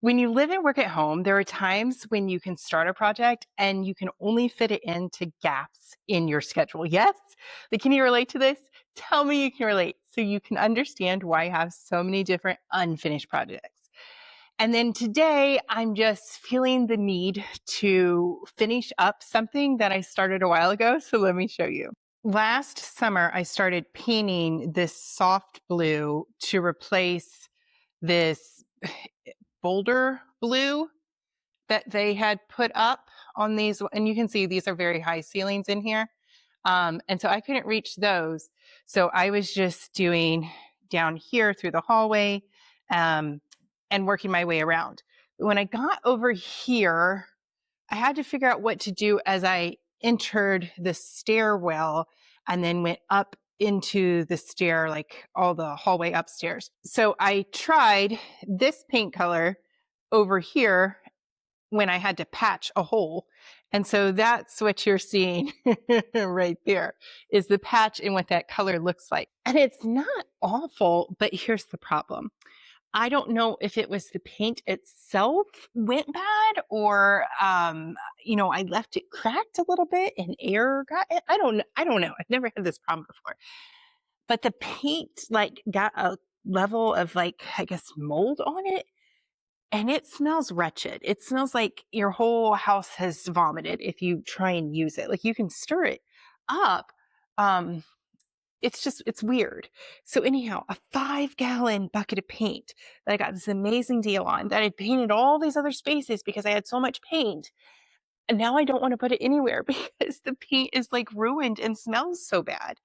When you live and work at home, there are times when you can start a project and you can only fit it into gaps in your schedule. Yes? Like, can you relate to this? Tell me you can relate so you can understand why I have so many different unfinished projects. And then today, I'm just feeling the need to finish up something that I started a while ago. So let me show you. Last summer, I started painting this soft blue to replace this bolder blue that they had put up on these. And you can see these are very high ceilings in here. And so I couldn't reach those. So I was just doing down here through the hallway and working my way around. But when I got over here, I had to figure out what to do as I entered the stairwell and then went up into the stair, like all the hallway upstairs. So I tried this paint color over here when I had to patch a hole. And so that's what you're seeing right there is the patch and what that color looks like. And it's not awful, but here's the problem. I don't know if it was the paint itself went bad or, I left it cracked a little bit and air got it. I don't know. I've never had this problem before. But the paint got a level of I guess mold on it. And it smells wretched. It smells like your whole house has vomited if you try and use it. Like you can stir it up. It's weird. So anyhow, a 5-gallon bucket of paint that I got this amazing deal on that I painted all these other spaces because I had so much paint. And now I don't want to put it anywhere because the paint is ruined and smells so bad.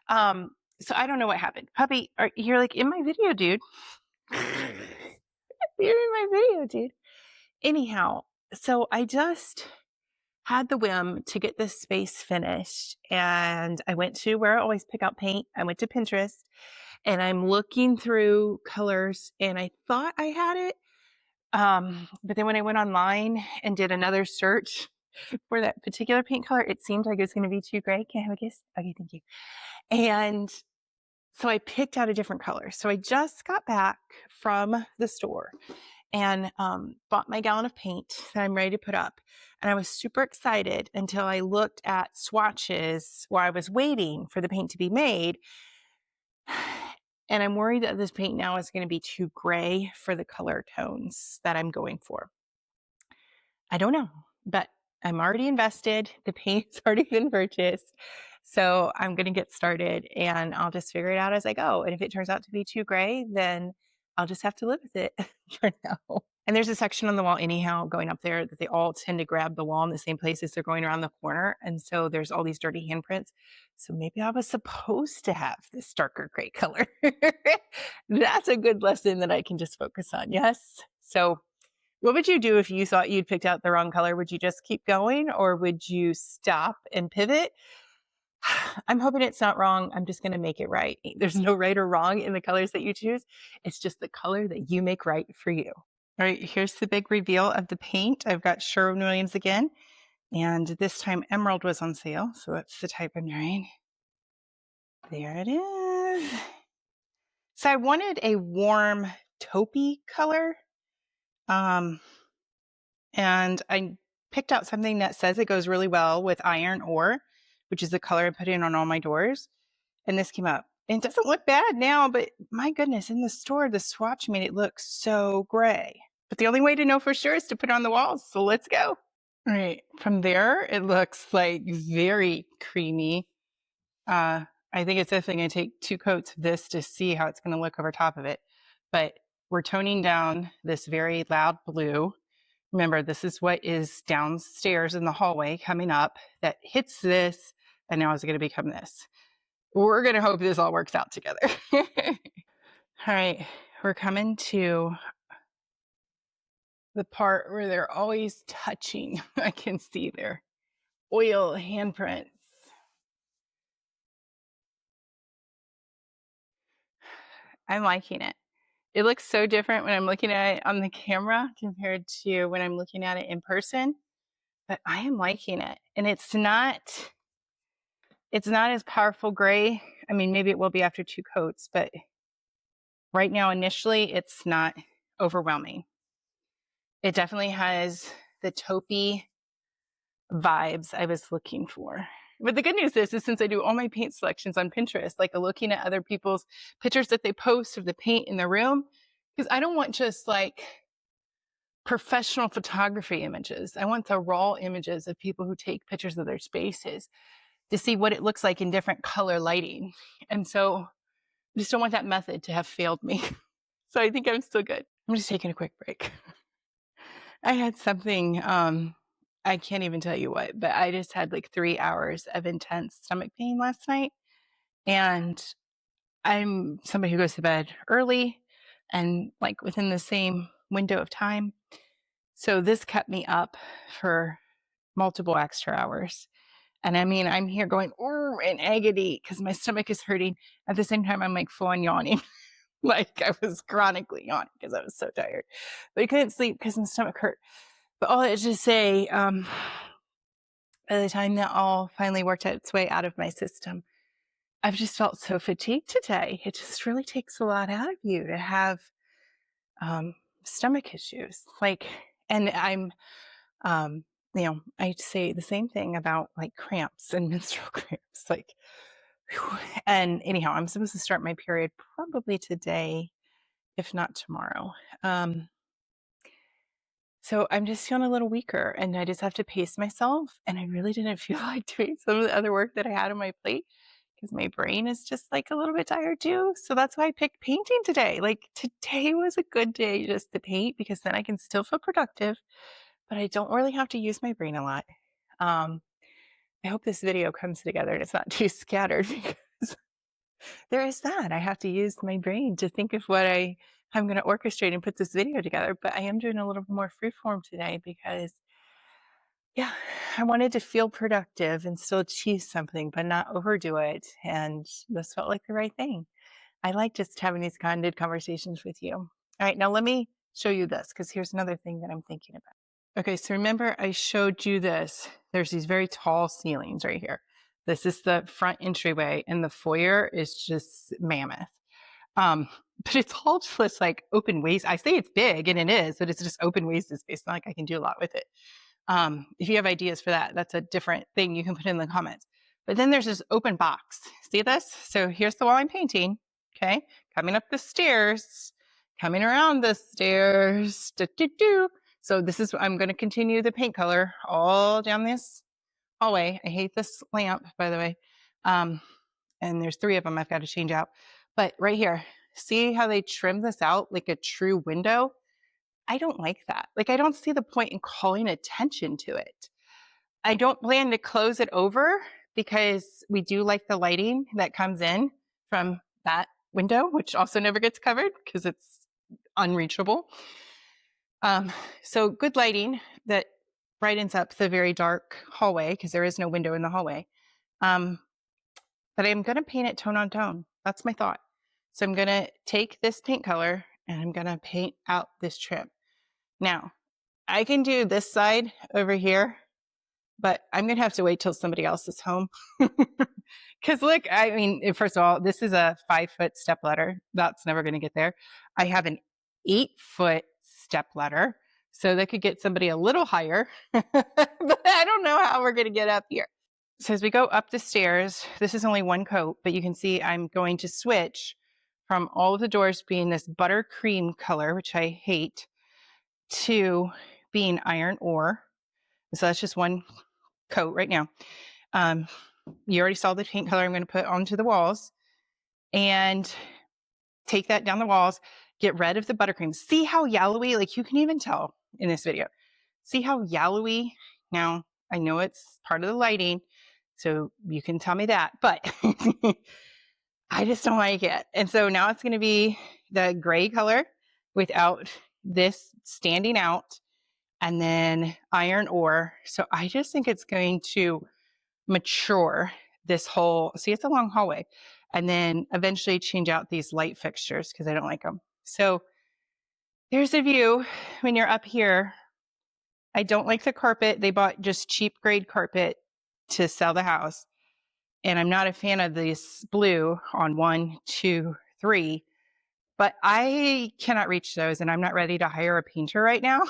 So I don't know what happened. Puppy, you're in my video, dude. You're in my video, dude. Anyhow, so I just had the whim to get this space finished. And I went to where I always pick out paint. I went to Pinterest and I'm looking through colors and I thought I had it. But then when I went online and did another search for that particular paint color, it seemed like it was going to be too gray. Can I have a kiss? Okay, thank you. And so I picked out a different color. So I just got back from the store and bought my gallon of paint that I'm ready to put up. And I was super excited until I looked at swatches while I was waiting for the paint to be made. And I'm worried that this paint now is going to be too gray for the color tones that I'm going for. I don't know, but I'm already invested. The paint's already been purchased. So I'm going to get started and I'll just figure it out as I go. And if it turns out to be too gray, then I'll just have to live with it for now. And there's a section on the wall anyhow going up there that they all tend to grab the wall in the same place as they're going around the corner. And so there's all these dirty handprints. So maybe I was supposed to have this darker gray color. That's a good lesson that I can just focus on. Yes. So what would you do if you thought you'd picked out the wrong color? Would you just keep going or would you stop and pivot? I'm hoping it's not wrong. I'm just going to make it right. There's no right or wrong in the colors that you choose. It's just the color that you make right for you. All right, here's the big reveal of the paint. I've got Sherwin Williams again. And this time Emerald was on sale. So that's the type I'm wearing. There it is. So I wanted a warm taupey color. And I picked out something that says it goes really well with iron ore, which is the color I put in on all my doors. And this came up. And it doesn't look bad now, but my goodness, in the store, the swatch made it look so gray. But the only way to know for sure is to put it on the walls. So let's go. All right. From there, it looks very creamy. I think it's definitely going to take 2 coats of this to see how it's going to look over top of it. But we're toning down this very loud blue. Remember, this is what is downstairs in the hallway coming up that hits this, and now it's going to become this. We're going to hope this all works out together. All right, we're coming to the part where they're always touching. I can see their oil handprints. I'm liking it. It looks so different when I'm looking at it on the camera compared to when I'm looking at it in person, but I am liking it. And it's not as powerful gray. I mean, maybe it will be after 2 coats, but right now, initially, it's not overwhelming. It definitely has the taupey vibes I was looking for. But the good news is since I do all my paint selections on Pinterest, like looking at other people's pictures that they post of the paint in their room, because I don't want just like professional photography images. I want the raw images of people who take pictures of their spaces to see what it looks like in different color lighting. And so I just don't want that method to have failed me. So I think I'm still good. I'm just taking a quick break. I had something, I can't even tell you what, but I just had like 3 hours of intense stomach pain last night. And I'm somebody who goes to bed early and like within the same window of time. So this kept me up for multiple extra hours. And I mean, I'm here going, oh, in agony because my stomach is hurting. At the same time, I'm like full on yawning. Like I was chronically yawning because I was so tired. But I couldn't sleep because my stomach hurt. But all that is to say, by the time that all finally worked its way out of my system, I've just felt so fatigued today. It just really takes a lot out of you to have stomach issues. Like, and I'm, I say the same thing about like cramps and menstrual cramps. Like, whew. And anyhow, I'm supposed to start my period probably today, if not tomorrow. So I'm just feeling a little weaker and I just have to pace myself. And I really didn't feel like doing some of the other work that I had on my plate because my brain is just like a little bit tired too. So that's why I picked painting today. Like today was a good day just to paint because then I can still feel productive, but I don't really have to use my brain a lot. I hope this video comes together and it's not too scattered because there is that. I have to use my brain to think of what I'm going to orchestrate and put this video together. But I am doing a little more freeform today because, yeah, I wanted to feel productive and still achieve something, but not overdo it. And this felt like the right thing. I like just having these candid conversations with you. All right, now let me show you this because here's another thing that I'm thinking about. Okay, so remember I showed you this. There's these very tall ceilings right here. This is the front entryway and the foyer is just mammoth. But it's all just like open waste. I say it's big and it is, but it's just open waste space. Not like I can do a lot with it. If you have ideas for that, that's a different thing you can put in the comments. But then there's this open box. See this? So here's the wall I'm painting. Okay, coming up the stairs, coming around the stairs. So this is, I'm going to continue the paint color all down this hallway. I hate this lamp, by the way. And there's 3 of them I've got to change out. But right here, see how they trim this out like a true window? I don't like that. Like, I don't see the point in calling attention to it. I don't plan to close it over because we do like the lighting that comes in from that window, which also never gets covered because it's unreachable. So good lighting that brightens up the very dark hallway because there is no window in the hallway. But I'm going to paint it tone on tone. That's my thought. So I'm going to take this paint color and I'm going to paint out this trim. Now, I can do this side over here, but I'm going to have to wait till somebody else is home. Because look, I mean, first of all, this is a 5-foot step ladder. That's never going to get there. I have an 8-foot step ladder. So that could get somebody a little higher. But I don't know how we're going to get up here. So as we go up the stairs, this is only one coat, but you can see I'm going to switch from all of the doors being this buttercream color, which I hate, to being iron ore. So that's just one coat right now. You already saw the paint color I'm going to put onto the walls and take that down the walls, get rid of the buttercream. See how yellowy, like you can even tell in this video. See how yellowy? Now, I know it's part of the lighting, so you can tell me that, but I just don't like it. And so now it's going to be the gray color without this standing out, and then iron ore. So I just think it's going to mature this whole, see, it's a long hallway, and then eventually change out these light fixtures because I don't like them. So there's a view when you're up here. I don't like the carpet. They bought just cheap grade carpet to sell the house. And I'm not a fan of this blue on 1, 2, 3. but I cannot reach those, and I'm not ready to hire a painter right now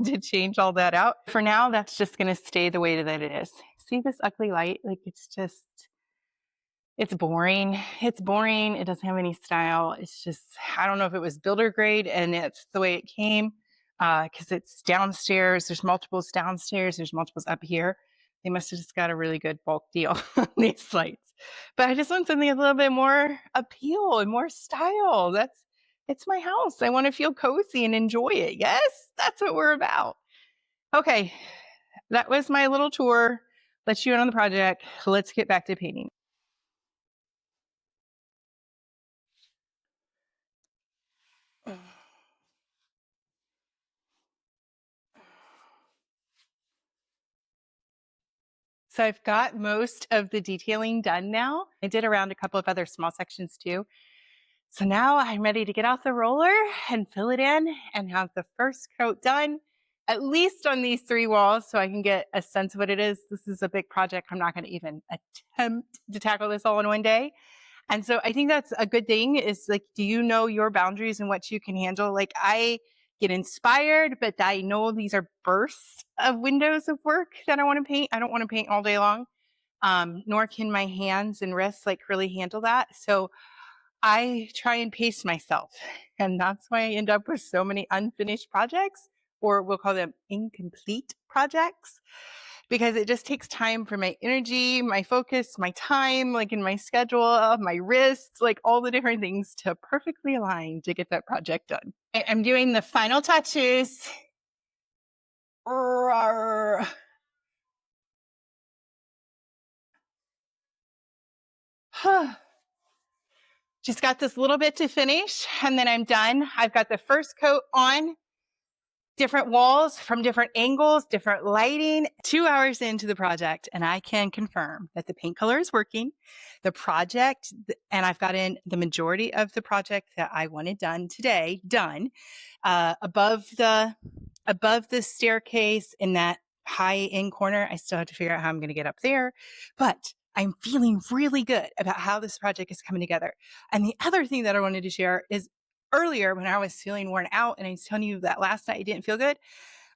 to change all that out. For now, that's just going to stay the way that it is. See this ugly light? Like, it's boring. It's boring. It doesn't have any style. It's just, I don't know if it was builder grade and it's the way it came, because it's downstairs. There's multiples downstairs. There's multiples up here. They must have just got a really good bulk deal on these lights. But I just want something a little bit more appeal and more style. It's my house. I want to feel cozy and enjoy it. Yes, that's what we're about. Okay, that was my little tour. Let you in on the project. Let's get back to painting. So I've got most of the detailing done now. I did around a couple of other small sections too. So now I'm ready to get out the roller and fill it in and have the first coat done, at least on these 3 walls, so I can get a sense of what it is. This is a big project. I'm not going to even attempt to tackle this all in one day. And so I think that's a good thing, is like, do you know your boundaries and what you can handle? Like, I get inspired, but I know these are bursts of windows of work that I want to paint. I don't want to paint all day long, nor can my hands and wrists like really handle that. So I try and pace myself. And that's why I end up with so many unfinished projects, or we'll call them incomplete projects, because it just takes time for my energy, my focus, my time, like in my schedule, my wrists, like all the different things to perfectly align to get that project done. I'm doing the final touches. Just got this little bit to finish, and then I'm done. I've got the first coat on, different walls from different angles, different lighting. 2 hours into the project, and I can confirm that the paint color is working. The project, and I've got in the majority of the project that I wanted done today, done. Above the staircase in that high end corner, I still have to figure out how I'm going to get up there, but I'm feeling really good about how this project is coming together. And the other thing that I wanted to share is, earlier when I was feeling worn out and I was telling you that last night I didn't feel good,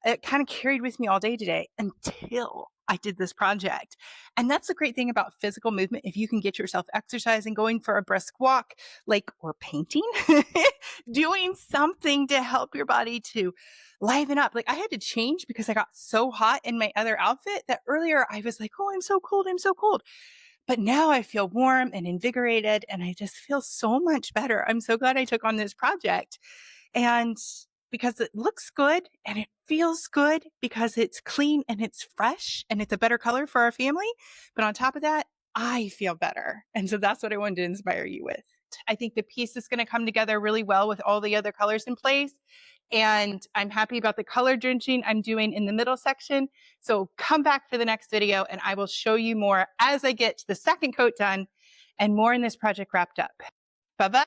it kind of carried with me all day today until I did this project. And that's the great thing about physical movement. If you can get yourself exercising, going for a brisk walk, like, or painting, doing something to help your body to liven up. Like, I had to change because I got so hot in my other outfit that earlier I was like, oh, I'm so cold. I'm so cold. But now I feel warm and invigorated, and I just feel so much better. I'm so glad I took on this project. And because it looks good and it feels good, because it's clean and it's fresh and it's a better color for our family. But on top of that, I feel better. And so that's what I wanted to inspire you with. I think the piece is going to come together really well with all the other colors in place. And I'm happy about the color drenching I'm doing in the middle section. So come back for the next video and I will show you more as I get the second coat done and more in this project wrapped up. Bye-bye.